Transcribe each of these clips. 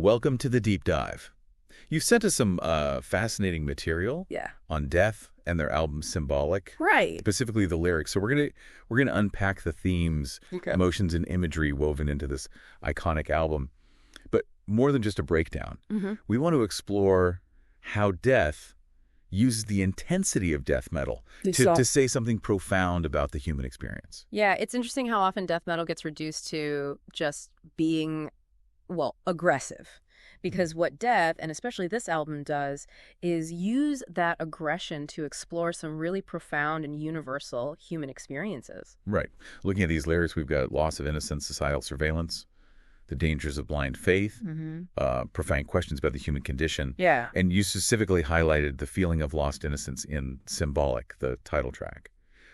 Welcome to the deep dive. You've sent us some fascinating material Yeah. on Death and their album Symbolic, Right. specifically the lyrics. So we're gonna unpack the themes, Okay. emotions, and imagery woven into this iconic album. But more than just a breakdown, we want to explore how Death uses the intensity of death metal to say something profound about the human experience. Yeah, it's interesting how often death metal gets reduced to just being, well, aggressive. Because what Death, and especially this album does, is use that aggression to explore some really profound and universal human experiences. Right. Looking at these lyrics, we've got loss of innocence, societal surveillance, the dangers of blind faith, profound questions about the human condition. Yeah. And you specifically highlighted the feeling of lost innocence in Symbolic, the title track,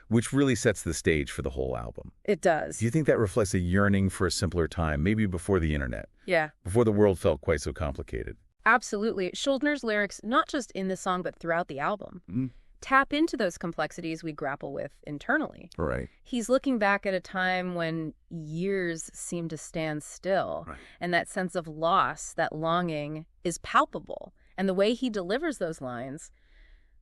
which really sets the stage for the whole album. It does. Do you think that reflects a yearning for a simpler time, maybe before the internet, Yeah. before the world felt quite so complicated? Absolutely. Schuldner's lyrics, not just in this song, but throughout the album, tap into those complexities we grapple with internally. Right. He's looking back at a time when years seem to stand still, and that sense of loss, that longing, is palpable. And the way he delivers those lines,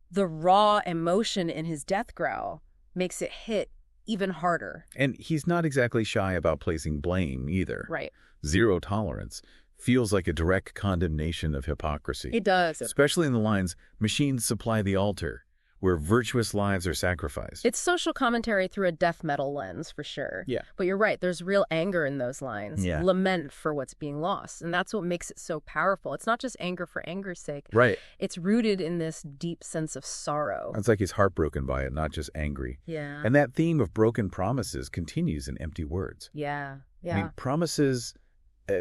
the raw emotion in his death growl, makes it hit even harder. And he's not exactly shy about placing blame either. Right. Zero tolerance feels like a direct condemnation of hypocrisy. It does. Especially in the lines, machines supply the altar, where virtuous lives are sacrificed. It's social commentary through a death metal lens, for sure. Yeah. But you're right, there's real anger in those lines. Yeah. Lament for what's being lost. And that's what makes it so powerful. It's not just anger for anger's sake. Right. It's rooted in this deep sense of sorrow. It's like he's heartbroken by it, not just angry. Yeah. And that theme of broken promises continues in Empty Words. Yeah. I mean, promises,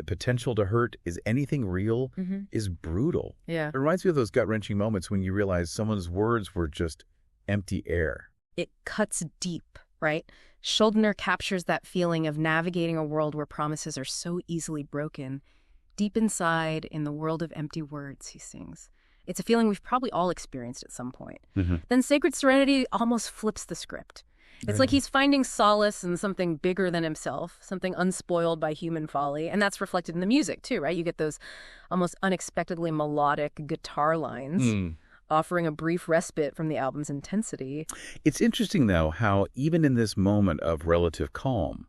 potential to hurt, is anything real, is brutal. Yeah. It reminds me of those gut-wrenching moments when you realize someone's words were just empty air. It cuts deep, right? Schuldner captures that feeling of navigating a world where promises are so easily broken. Deep inside, in the world of empty words, he sings. It's a feeling we've probably all experienced at some point. Then Sacred Serenity almost flips the script. It's like he's finding solace in something bigger than himself, something unspoiled by human folly. And that's reflected in the music, too, right? You get those almost unexpectedly melodic guitar lines, offering a brief respite from the album's intensity. It's interesting, though, how even in this moment of relative calm,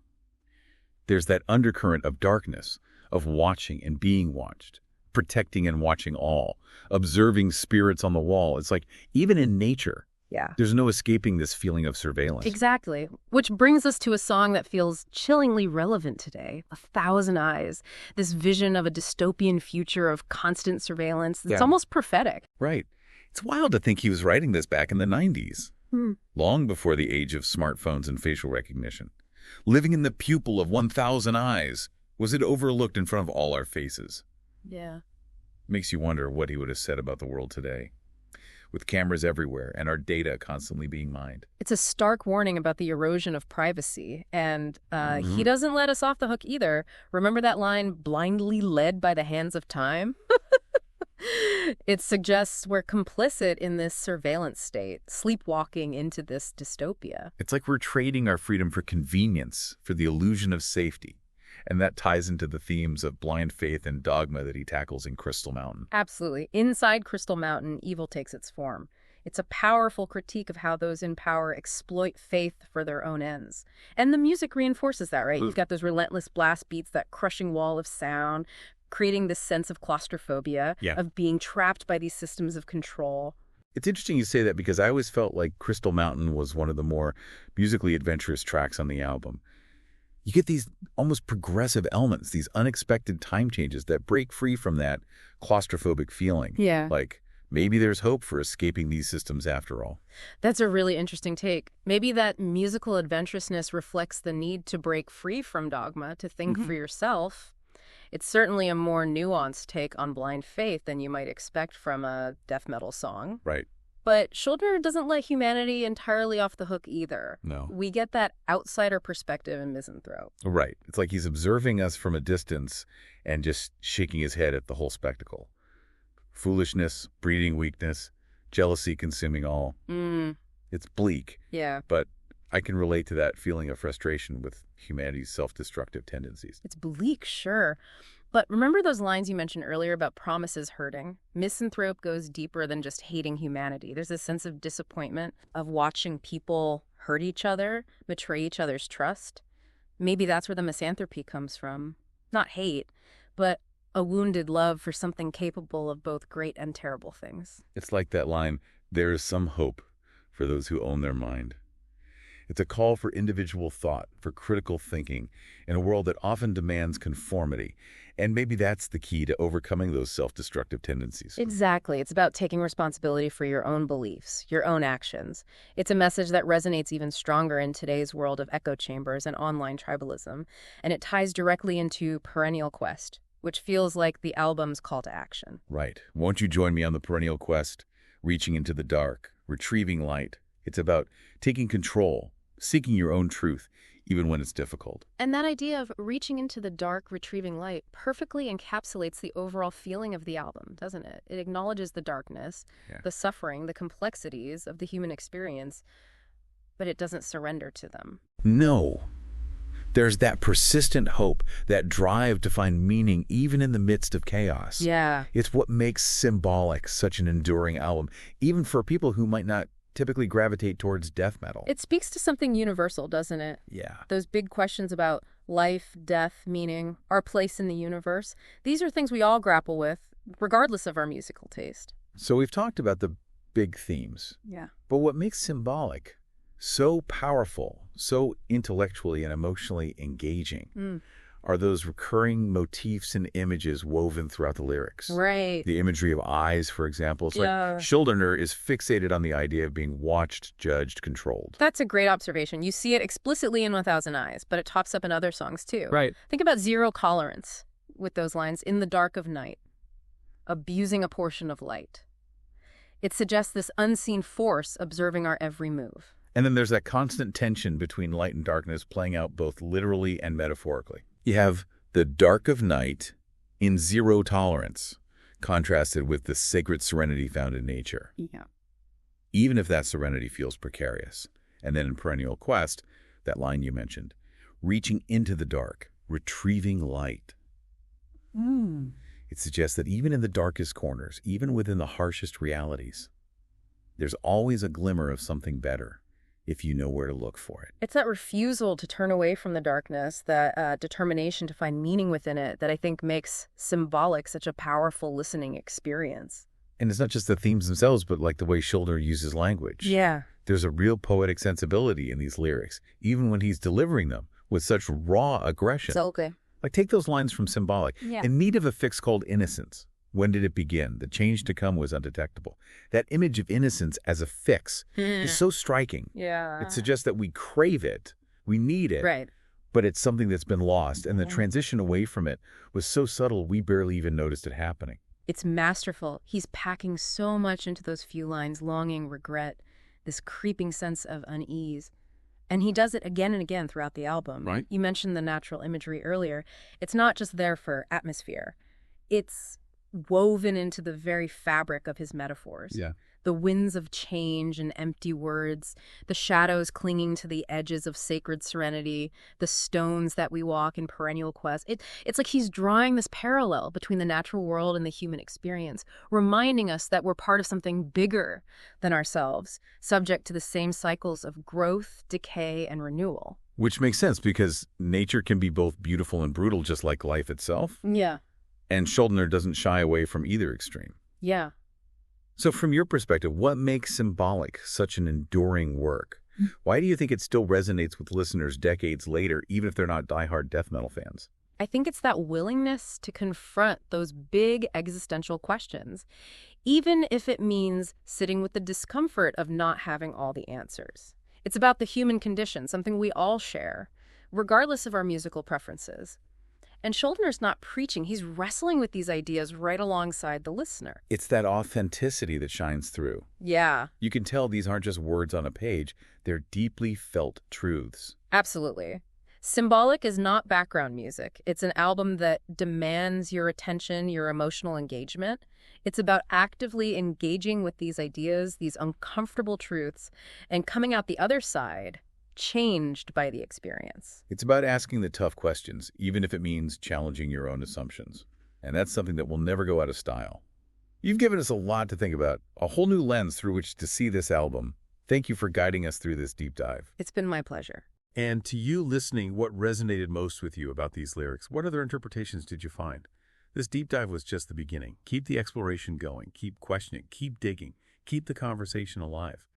there's that undercurrent of darkness, of watching and being watched, protecting and watching all, observing spirits on the wall. It's like even in nature, Yeah. there's no escaping this feeling of surveillance. Exactly. Which brings us to a song that feels chillingly relevant today, 1,000 Eyes, this vision of a dystopian future of constant surveillance. It's almost prophetic. Right. It's wild to think he was writing this back in the 90s, long before the age of smartphones and facial recognition. Living in the pupil of 1,000 eyes, was it overlooked in front of all our faces? Yeah. Makes you wonder what he would have said about the world today, with cameras everywhere and our data constantly being mined. It's a stark warning about the erosion of privacy, and he doesn't let us off the hook either. Remember that line, blindly led by the hands of time? It suggests we're complicit in this surveillance state, sleepwalking into this dystopia. It's like we're trading our freedom for convenience, for the illusion of safety. And that ties into the themes of blind faith and dogma that he tackles in Crystal Mountain. Absolutely. Inside Crystal Mountain, evil takes its form. It's a powerful critique of how those in power exploit faith for their own ends. And the music reinforces that, right? You've got those relentless blast beats, that crushing wall of sound, creating this sense of claustrophobia, of being trapped by these systems of control. It's interesting you say that because I always felt like Crystal Mountain was one of the more musically adventurous tracks on the album. You get these almost progressive elements, these unexpected time changes that break free from that claustrophobic feeling. Yeah. Like, maybe there's hope for escaping these systems after all. That's a really interesting take. Maybe that musical adventurousness reflects the need to break free from dogma, to think for yourself. It's certainly a more nuanced take on blind faith than you might expect from a death metal song. Right. But Schuldner doesn't let humanity entirely off the hook either. No. We get that outsider perspective in Misanthrope. Right. It's like he's observing us from a distance and just shaking his head at the whole spectacle. Foolishness, breeding weakness, jealousy consuming all. It's bleak. Yeah. But I can relate to that feeling of frustration with humanity's self-destructive tendencies. It's bleak, sure. But remember those lines you mentioned earlier about promises hurting? Misanthrope goes deeper than just hating humanity. There's a sense of disappointment, of watching people hurt each other, betray each other's trust. Maybe that's where the misanthropy comes from. Not hate, but a wounded love for something capable of both great and terrible things. It's like that line, "There is some hope for those who own their mind." It's a call for individual thought, for critical thinking, in a world that often demands conformity. And maybe that's the key to overcoming those self-destructive tendencies. Exactly. It's about taking responsibility for your own beliefs, your own actions. It's a message that resonates even stronger in today's world of echo chambers and online tribalism. And it ties directly into Perennial Quest, which feels like the album's call to action. Right. Won't you join me on the perennial quest, reaching into the dark, retrieving light? It's about taking control, seeking your own truth, even when it's difficult. And that idea of reaching into the dark, retrieving light, perfectly encapsulates the overall feeling of the album, doesn't it? It acknowledges the darkness, the suffering, the complexities of the human experience, but it doesn't surrender to them. No. There's that persistent hope, that drive to find meaning even in the midst of chaos. Yeah. It's what makes Symbolic such an enduring album, even for people who might not typically gravitate towards death metal. It speaks to something universal, doesn't it? Yeah. Those big questions about life, death, meaning, our place in the universe. These are things we all grapple with, regardless of our musical taste. So we've talked about the big themes. Yeah. But what makes Symbolic so powerful, so intellectually and emotionally engaging, are those recurring motifs and images woven throughout the lyrics. Right. The imagery of eyes, for example. It's like Schuldiner is fixated on the idea of being watched, judged, controlled. That's a great observation. You see it explicitly in 1,000 Eyes, but it tops up in other songs too. Right. Think about Zero Tolerance with those lines, "In the dark of night, abusing a portion of light." It suggests this unseen force observing our every move. And then there's that constant tension between light and darkness playing out both literally and metaphorically. You have the dark of night in zero tolerance, contrasted with the sacred serenity found in nature. Yeah. Even if that serenity feels precarious. And then in Perennial Quest, that line you mentioned, reaching into the dark, retrieving light. It suggests that even in the darkest corners, even within the harshest realities, there's always a glimmer of something better, if you know where to look for it. It's that refusal to turn away from the darkness, that determination to find meaning within it, that I think makes Symbolic such a powerful listening experience. And it's not just the themes themselves, but like the way Schuldiner uses language. Yeah. There's a real poetic sensibility in these lyrics, even when he's delivering them with such raw aggression. So, okay. Like take those lines from Symbolic. Yeah. In need of a fix called Innocence. When did it begin? The change to come was undetectable. That image of innocence as a fix is so striking. Yeah. It suggests that we crave it, we need it, Right. but it's something that's been lost. And the transition away from it was so subtle we barely even noticed it happening. It's masterful. He's packing so much into those few lines, longing, regret, this creeping sense of unease. And he does it again and again throughout the album. Right. You mentioned the natural imagery earlier. It's not just there for atmosphere. It's woven into the very fabric of his metaphors. Yeah. The winds of change and empty words, the shadows clinging to the edges of sacred serenity, the stones that we walk in Perennial Quest. It's like he's drawing this parallel between the natural world and the human experience, reminding us that we're part of something bigger than ourselves, subject to the same cycles of growth, decay, and renewal. Which makes sense because nature can be both beautiful and brutal, just like life itself. Yeah. And Schuldiner doesn't shy away from either extreme. Yeah. So from your perspective, what makes Symbolic such an enduring work? Why do you think it still resonates with listeners decades later, even if they're not diehard death metal fans? I think it's that willingness to confront those big existential questions, even if it means sitting with the discomfort of not having all the answers. It's about the human condition, something we all share, regardless of our musical preferences. And Schuldiner's not preaching. He's wrestling with these ideas right alongside the listener. It's that authenticity that shines through. Yeah. You can tell these aren't just words on a page. They're deeply felt truths. Absolutely. Symbolic is not background music. It's an album that demands your attention, your emotional engagement. It's about actively engaging with these ideas, these uncomfortable truths, and coming out the other side changed by the experience. It's about asking the tough questions, even if it means challenging your own assumptions. And that's something that will never go out of style. You've given us a lot to think about, a whole new lens through which to see this album. Thank you for guiding us through this deep dive. It's been my pleasure. And to you listening, what resonated most with you about these lyrics? What other interpretations did you find? This deep dive was just the beginning. Keep the exploration going. Keep questioning. Keep digging. Keep the conversation alive.